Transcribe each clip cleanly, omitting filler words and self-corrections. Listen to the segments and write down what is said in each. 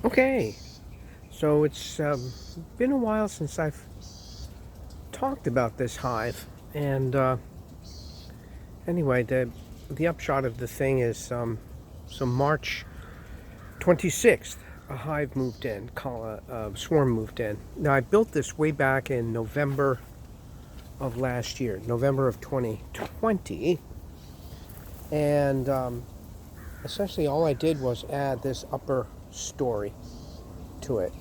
Okay, so it's been a while since I've talked about this hive, and anyway, the upshot of the thing is, so March 26th, a hive moved in, a swarm moved in. Now I built this way back in November of last year, November of 2020, and essentially all I did was add this upper story to it,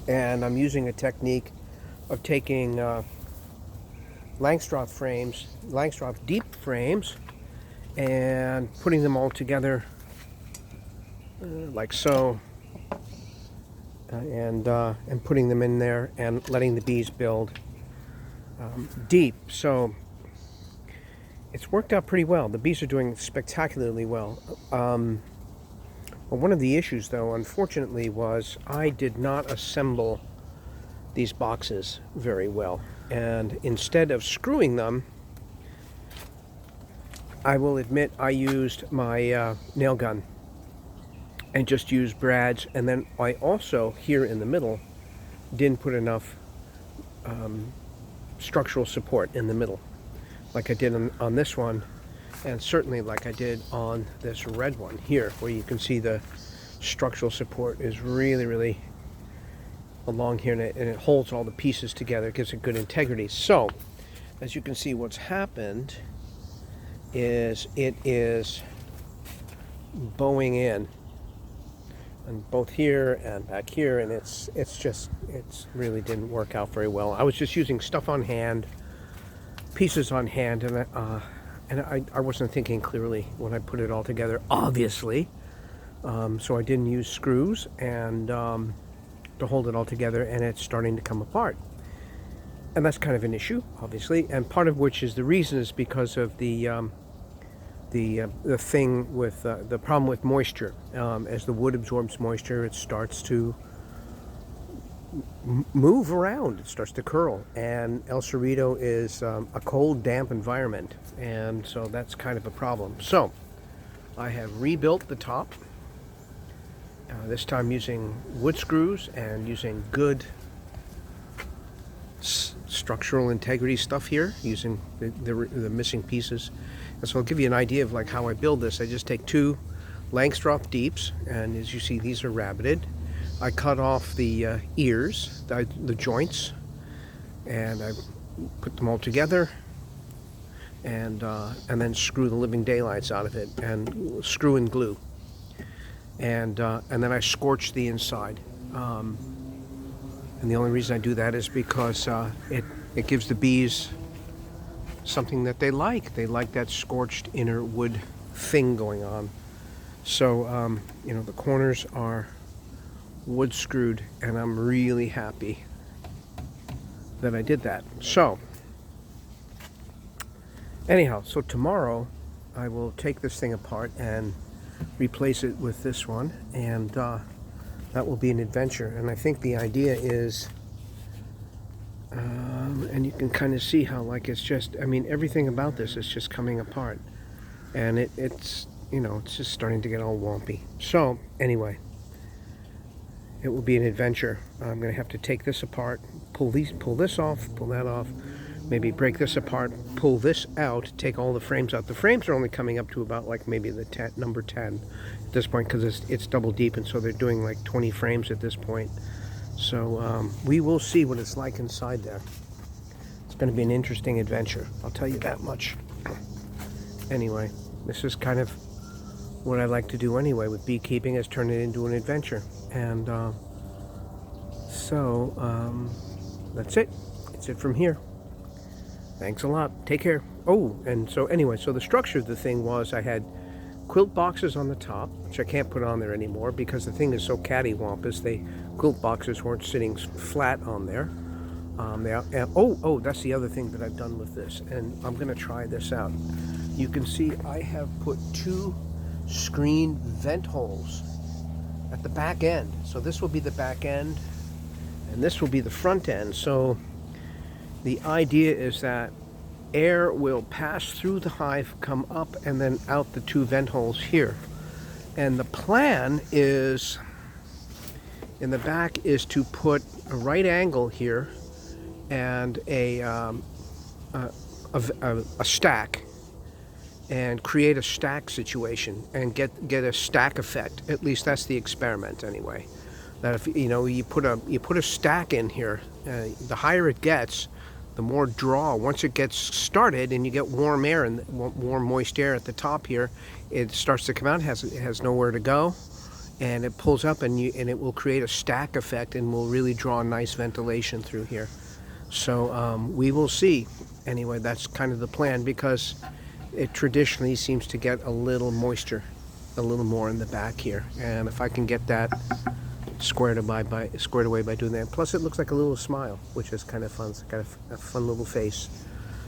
and I'm using a technique of taking Langstroth deep frames, and putting them all together like so, and putting them in there and letting the bees build deep. So it's worked out pretty well. The bees are doing spectacularly well. Well, one of the issues, though, unfortunately, was I did not assemble these boxes very well. And instead of screwing them, I will admit I used my nail gun and just used brads. And then I also, here in the middle, didn't put enough structural support in the middle, like I did on this one, and certainly like I did on this red one here, where you can see the structural support is really along here, and it holds all the pieces together. It gives it good integrity. So as you can see, what's happened is it is bowing in, and both here and back here, and it's really didn't work out very well. I was just using stuff on hand, pieces on hand, and I wasn't thinking clearly when I put it all together, obviously. So I didn't use screws and to hold it all together, and it's starting to come apart. And that's kind of an issue, obviously, and part of which is the reason is because of the thing with the problem with moisture. As the wood absorbs moisture, it starts to move around. It starts to curl, and El Cerrito is a cold, damp environment, and so that's kind of a problem. So I have rebuilt the top, this time using wood screws and using good structural integrity stuff here, using the missing pieces. And so I'll give you an idea of like how I build this. I just take two Langstroth deeps, and as you see, these are rabbited. I cut off the ears, the joints, and I put them all together, and then screw the living daylights out of it, and screw and glue, and then I scorch the inside. And the only reason I do that is because it gives the bees something that they like. They like that scorched inner wood thing going on. So the corners are wood screwed, and I'm really happy that I did that. So anyhow, so tomorrow I will take this thing apart and replace it with this one, and that will be an adventure. And I think the idea is, and you can kind of see how like it's just, I mean, everything about this is just coming apart, and it's it's just starting to get all wompy. So anyway, it will be an adventure. I'm going to have to take this apart, pull this off, pull that off, maybe break this apart, pull this out, take all the frames out. The frames are only coming up to about like maybe the number 10 at this point, because it's double deep, and so they're doing like 20 frames at this point. So we will see what it's like inside there. It's going to be an interesting adventure, I'll tell you that much. Anyway, this is kind of what I like to do anyway with beekeeping, is turn it into an adventure. And so that's it. It's it from here. Thanks a lot. Take care. Oh, and so anyway, so the structure of the thing was I had quilt boxes on the top, which I can't put on there anymore because the thing is so cattywampus. The quilt boxes weren't sitting flat on there. That's the other thing that I've done with this, and I'm going to try this out. You can see I have put two screen vent holes at the back end. So this will be the back end, and this will be the front end. So the idea is that air will pass through the hive, come up, and then out the two vent holes here. And the plan is, in the back, is to put a right angle here and a stack, and create a stack situation and get a stack effect. At least that's the experiment anyway. That if you put a stack in here, the higher it gets, the more draw. Once it gets started and you get warm air and warm moist air at the top here, it starts to come out. It has nowhere to go, and it pulls up, and it will create a stack effect and will really draw nice ventilation through here. So we will see. Anyway, that's kind of the plan, because it traditionally seems to get a little moisture, a little more in the back here. And if I can get that squared away by doing that. Plus it looks like a little smile, which is kind of fun. It's got a fun little face.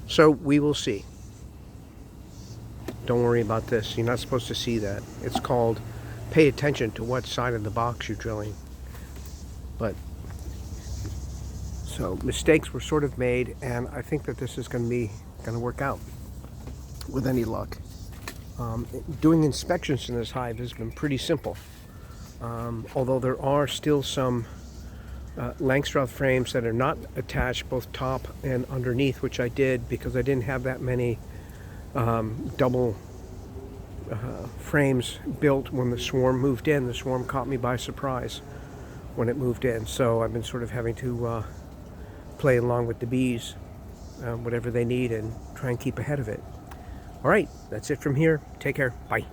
So we will see. Don't worry about this. You're not supposed to see that. It's called pay attention to what side of the box you're drilling. But so mistakes were sort of made, and I think that this is going to work out with any luck. Doing inspections in this hive has been pretty simple. Although there are still some Langstroth frames that are not attached both top and underneath, which I did because I didn't have that many double frames built when the swarm moved in. The swarm caught me by surprise when it moved in, so I've been sort of having to play along with the bees, whatever they need, and try and keep ahead of it. All right, that's it from here. Take care. Bye.